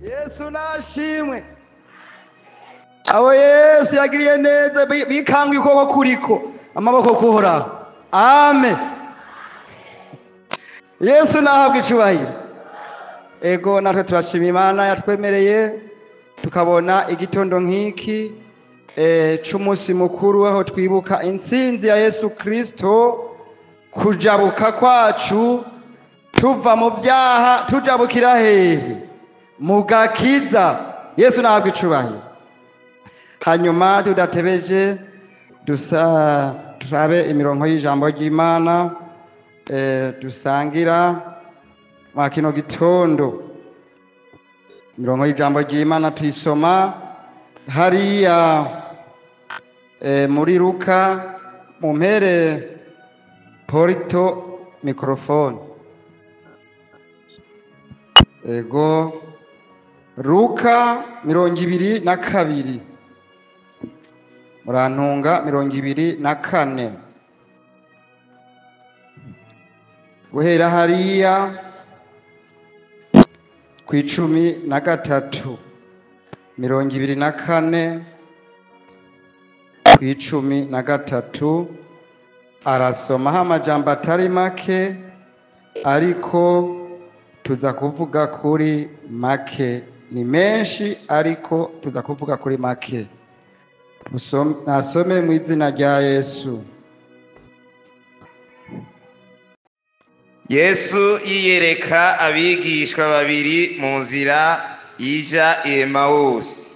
Yesu nashimwe. Abo Yesu yagiriye neza bikanga ukuboko kuriko amaboko kuhoraho. Amen. Yesu nahabwa icubahiro. Ego natwe turashima Imana yatwemereye tukabona igitondo nk'iki c'umunsi mukuru aho twibuka intsinzi ya Yesu Kristo, kujabuka kwacu tuva mu byaha tujabukira hehe? Mu gakiza. Yesu nahabwa icubahiro. Hanyuma tudatebeje turabe imirongo y'ijambo ry'Imana dusangira mwa kino gitondo. Imirongo y'ijambo ry'Imana tuyisoma hariya muri Luka. Mumpere Porito mikrofone. Ego Luka 22 murantunga 24 guhera hariya ku 13 24 ku 13 arasomaho amajambo atari make, ariko tuza kuvuga kuri make. Ni menshi ariko tuza kuvuga kuri make. Nasome mu izina rya Yesu. Yesu yiyereka abigishwa babiri mu nzira ija Emawusi.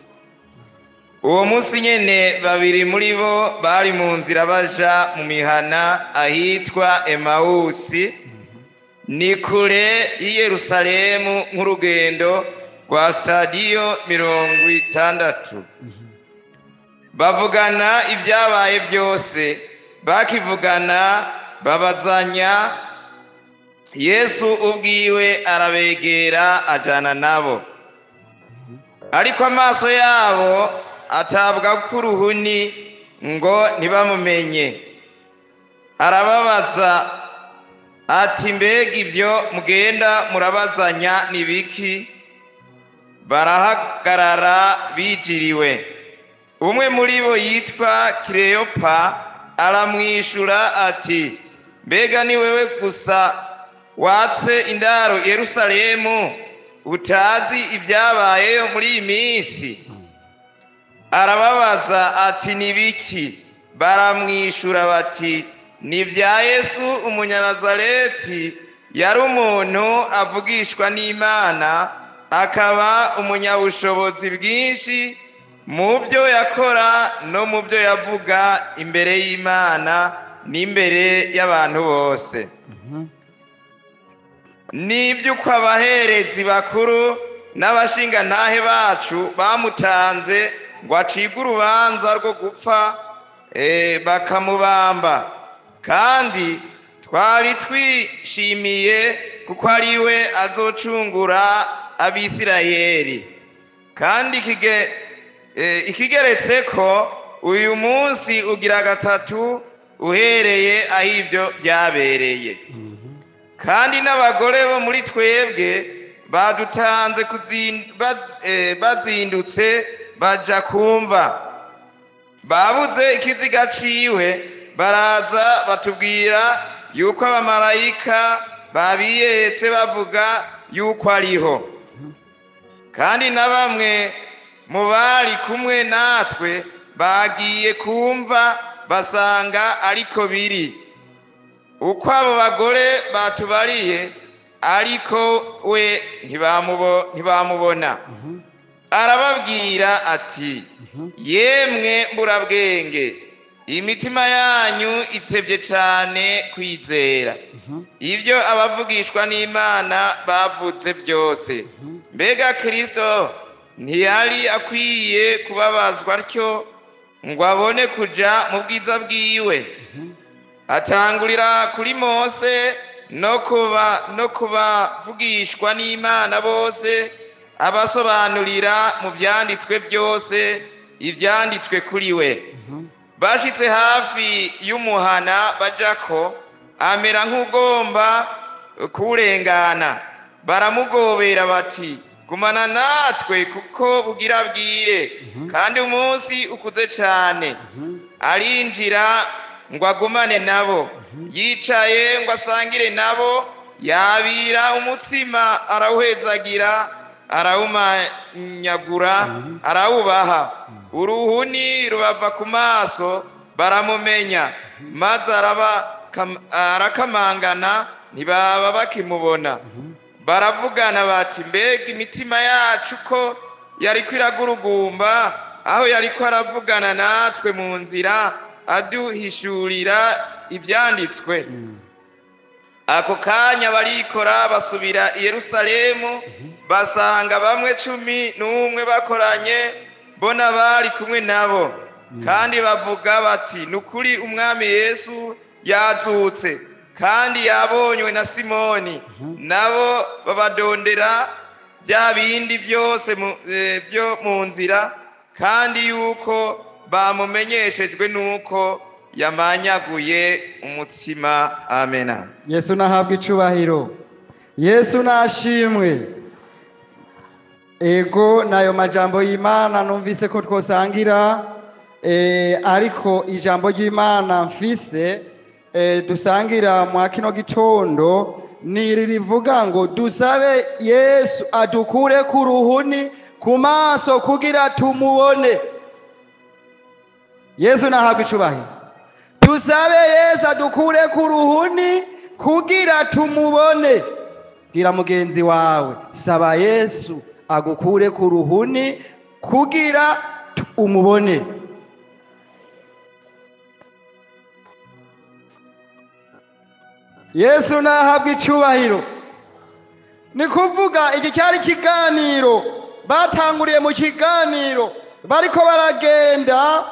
Uwo munsi nyene babiri muri bo bari mu nzira baja mu mihana ahitwa Emawusi, ni kure y'i Yerusalemu nk'urugendo rwa stadiyo 60. Bavugana ibyabaye byose, bakivugana babazanya. Yesu ubwiwe arabegera ajana nabo, ariko amaso yabo atabwa k'uruhuni ngo ntibamumenye. Arababaza ati, mbega ibyo mugenda murabazanya ni biki? Barahagarara bijiriwe. Umwe muri bo yitwa Kileyopa aramwishura ati, mbega ni wewe gusa watse indaro Yerusalemu utazi ibyabayeyo muri iyi minsi? Arababaza ati, ni biki? Baramwishura bati, ni bya Yesu umunyanazareti, yari umuntu avugishwa n'Imana, akaba umunyabushobozi bwinshi mu byo yakora no mu byo yavuga imbere y'Imana n'imbere y'abantu bose. N'iby'uko abaherezi bakuru n'abashingantahe bacu bamutanze ngo acibwe urubanza rwo gupfa bakamubamba, kandi twari twishimiye kuko ari we azocungura Abisirayeli. Kandi ikigeretse ko uyu munsi ugira gatatu uhereye aho ibyo byabereye. Kandi n'abagore bo muri twebwe badutanze bazindutse baja kumva. Babuze ikiziga ciwe, baraza batubwira yuko abamarayika babiyetse bavuga yuko ariho. Kandi na bamwe mu bari kumwe natwe bagiye kumva basanga ariko biri uko abo bagore batubariye, ariko we ntibamubona. Arababwira ati, yemwe mburabwenge, imitima yanyu itebye cyane kwizera ibyo abavugishwa n'Imana bavuze byose. Mbega Kristo ntiyari akwiye kubabazwa atyo ngo abone kuja mu bwiza bwiwe? Atangurira kuri Mose no kubavugishwa n'Imana bose, abasobanurira mu byanditswe byose ibyanditswe kuri we. Bashitse hafi y'umuhana bajako, amera nk'ugomba kuwurengana. Baramugobera bati, gumana natwe kuko bugira bwire kandi umunsi ukuze cyane. Arinjira ngo agumane nabo, yicaye ngo asangire nabo, yabira umutsima arawuhezagira, arawumanyagura, arawubaha. Uruhuni rubava ku maso, baramumenya, maze arakamangana, ntibaba bakimubona. Baravugana bati, mbega imitima yacu ko yariko iragurugumba aho yariko aravugana natwe mu nzira aduhishurira ivyanditswe. Ako kanya barikora basubira i Yerusalemu, basanga bamwe 11 bakoranye, bona bari kumwe nabo, kandi bavuga bati, nukuri umwami Yesu yazutse kandi yabonywe na Simoni. Nabo babadondera bya bindi byose byo mu nzira, kandi yuko bamumenyeshejwe nuko yamanyaguye umutsima. Amena. Yesu nahabwa icubahiro, Yesu nashimwe. Ego nayo majambo y'Imana numvise ko twosangira, ariko ijambo ry'Imana mfise dusangira mwa kino gitondo niri rivuga ngo dusabe Yesu adukure ku ruhuni ku maso kugira tumubone. Yesu nahabwa icubahiro. Dusabe Yesu adukure ku ruhuni kugira tumubone. Gira mugenzi wawe, saba Yesu agukure ku ruhuni kugira umubone. Yesu nahabwa icubahiro. Ni kuvuga iki cyari kiganiro, batanguriye mu kiganiro bariko baragenda,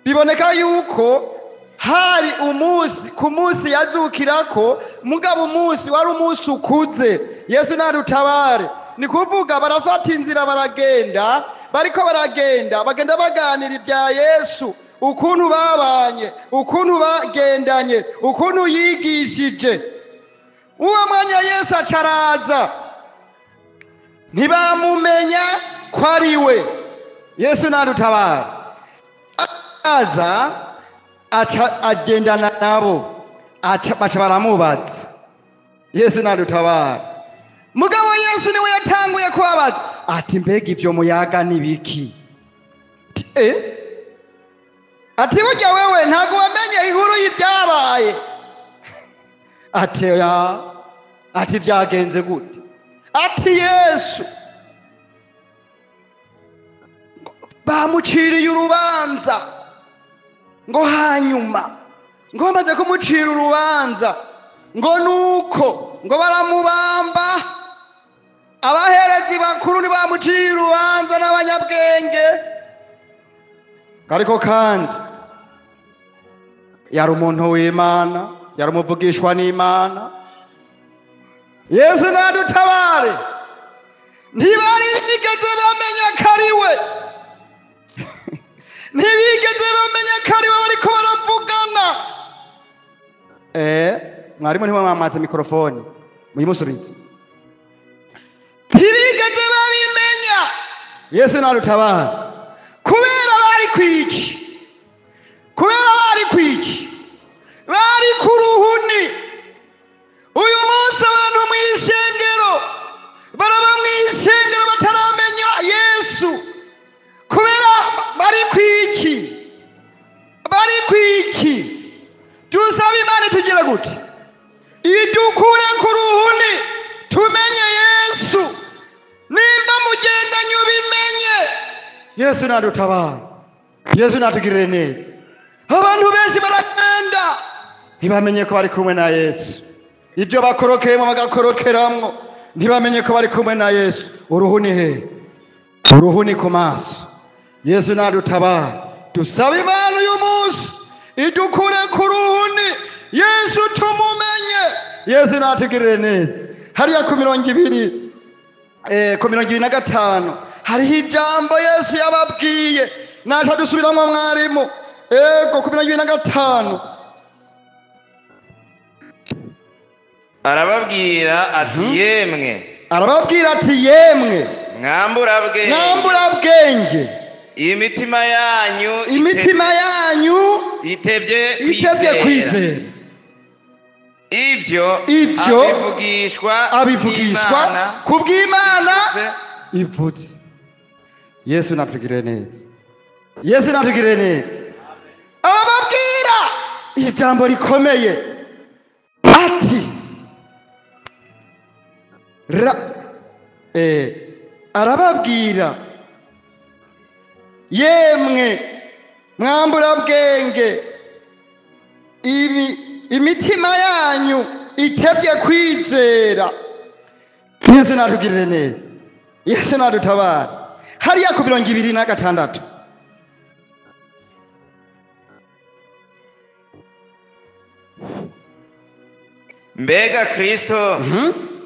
biboneka yuko hari umunsi ku munsi yazukirako, mugabo umunsi wari umunsi ukuze. Yesu nadutabare. Ni kuvuga barafata inzira baragenda, bariko baragenda bagenda baganira ibya Yesu, ukuntu babanye, ukuntu bagendanye, ukuntu yigishije. Uwo mwanya Yesu acaraza, ntibamumenya ko ari we. Yesu nadutabare. Aza agendana nabo, baca baramubaza. Yesu nadutabare. Mugabo Yesu niwe yatanguye kubabaza ati, mbega ivyo muyaga ni biki? Ati burya wewe ntago wamenye inkuru y'ibyabaye? Ati vyagenze gute? Ati Yesu bamuciriye urubanza, ngo hanyuma ngo bamaze kumucira urubanza, ngo nuko ngo baramubamba. Abaherezi bakuru ntibamuciye urubanza n'abanyabwenge. Ariko kandi yari umuntu w'Imana, yari umuvugishwa n'Imana. Yesu nadutabare. Ntibari bigeze bamenya ko ari we. Ntibigeze bamenya ko ari we bariko baravugana. Mwarimu ntimwe mwamaze mikrofoni muyimusubize. Ntibigeze babimenya. Yesu nadutabare. Kubera bari kwiki? Kubera bari kwiki? Bari ku ruhuni. Uyu munsi abantu mw'ishengero baraba mw'ishengero bataramenya Yesu. Kubera bari kwiki? Bari kwiki? Dusaba Imana tugire gute? Idukure ku ruhuni tumenye Yesu. Nimba mugendanye ubimenye. Yesu nadutabara. Yesu natugirire neza. Abantu benshi baragenda ntibamenye ko bari kumwe na Yesu. Ibyo bakorokeyemo bagakorokeramwo ntibamenye ko bari kumwe na Yesu. Uruhuni he? Uruhuni ku maso. Yesu nadutabara. Dusaba Imana uyu munsi idukure ku ruhuni, Yesu tumumenye. Yesu natugirire neza. Hariya ku 25 hariho ijambo Yesu yababwiye, naca dusubiramwo mwarimu. Ego ku 25 arababwira ati, yemwe arababwira ati yemwe mwamburabwenge imitima yanyu itebye kwizera ibyo abivugishwa ku bw'Imana ivutse. Yesu natugirire neza, Yesu natugirire neza. Ababwira ijambo rikomeye ati arababwira yemwe mwamburabwenge imitima yanyu itebye kwizera. Yesu natugirire neza, Yesu nadutabara. Hariya ku 26 mbega Kristo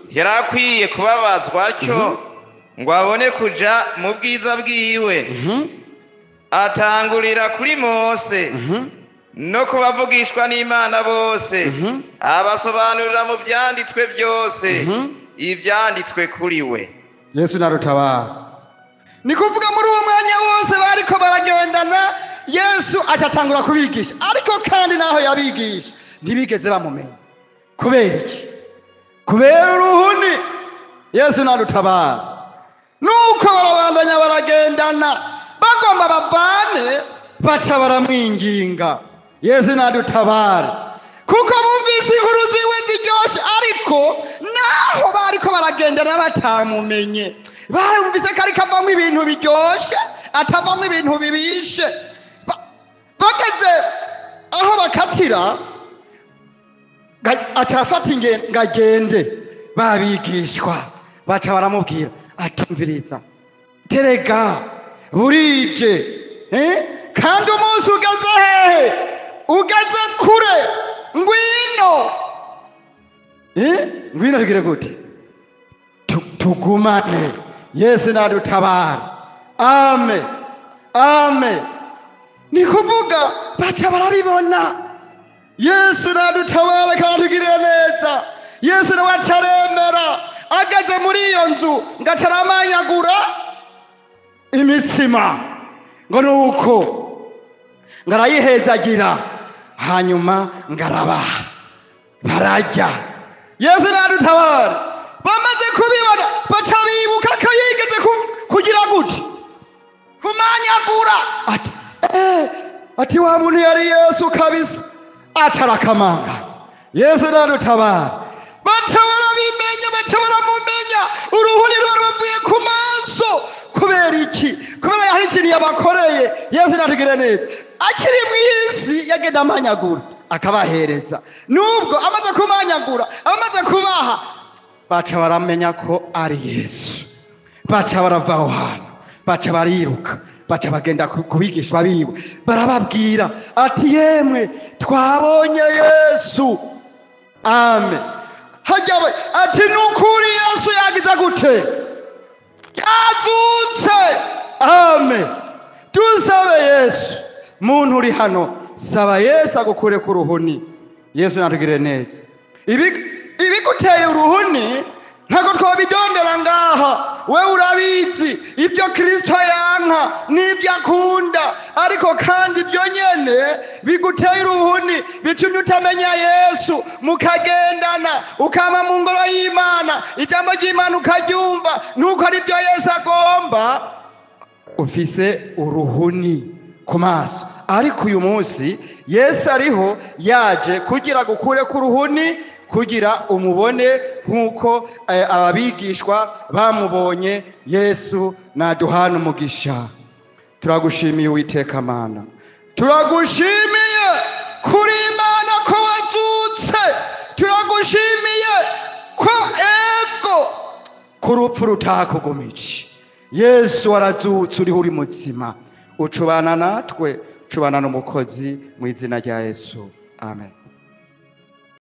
yari akwiye kubabazwa atyo ngo abone kuja mu bwiza bwiwe, atangurira kuri Mose no kubavugishwa n'Imana bose, abasobanurira mu byanditswe byose ibyanditswe kuri we. Yesu narutabara. Ni kuvuga muri uwo mwanya wose bariko baragendana, Yesu atatangura kubigisha, ariko kandi naho yabigisha ntibigeze bamumenya. Kubera iki? Kubera uruhuni. Yesu narutabara. Nuko barabandanya baragendana, bagomba bavane, baca baramwinginga. Yesu nadutabare, kuko bumvise inkuru ziwe ziryoshe, ariko naho bariko baragendana batamumenye, barumvise ko ariko avamwo ibintu biryoshe, atavamwo ibintu bibishe. Bageze aho bakatira, aca afata ingagende, babigishwa baca baramubwira ati mviriza, terega burije kandi umunsi ugeze hehe, ugeze kure, ngwino tugire gute, tugumane. Yesu nadutabara. Amen, amen. Ni kuvuga baca barabibona. Yesu nadutabara kandi tugirire neza. Yesu nawe acaremera, ageze muri iyo nzu ngaca aramanyagura imitsima, ngo nuko ngarayihezagira, hanyuma ngarabaha bararya. Yesu nadutabara. Bamaze kubibona baca bibuka ko yigeze kugira gute, kumanyagura. Ati wa muntu yari Yesu kabisa. Atarakamanga. Yesu nadutabara. Baca barabimenya, baca baramumenya, uruhuni rwarubavuye ku maso. Kubera iki? Kubera hari ikintu yabakoreye. Yesu natugirire neza. Akiri mw'isi yagenda amanyagura akabahereza. Nubwo amaze kumanyagura, amaze kubaha, baca baramenya ko ari Yesu. Baca barava aho hantu, baca bariruka, baca bagenda kubigishwa biwe, barababwira ati yemwe twabonye Yesu. Amen. Hajawe ati nukuri Yesu yagize gute, yazutse. Amen. Tusabe Yesu. Muntu uri hano, saba Yesu agukure ku ruhuni. Yesu natugirire neza. Ibiguteye uruhuni ntago twabidondera ngaha. We urabizi ibyo Kristo yanka n'ibyo akunda, ariko kandi ibyo nyene biguteye uruhuni, bitumye utamenya Yesu, mukagendana ukama mu ngoro y'Imana, ijambo ry'Imana ukaryumva, nuko ari byo Yesu agomba. Ufise uruhuni ku maso, ariko uyu munsi Yesu ariho yaje kugira gukure ku ruhuni, kugira umubone nk'uko ababigishwa bamubonye. Yesu naduhana umugisha. Turagushimiye Uwiteka Mana, turagushimiye kuri Imana ko wazutse, turagushimiye ko ego ku rupfu rutakugumije. Yesu warazutse, uriho uri muzima, ucubana natwe, ucubana n'umukozi mu izina rya Yesu. Amen.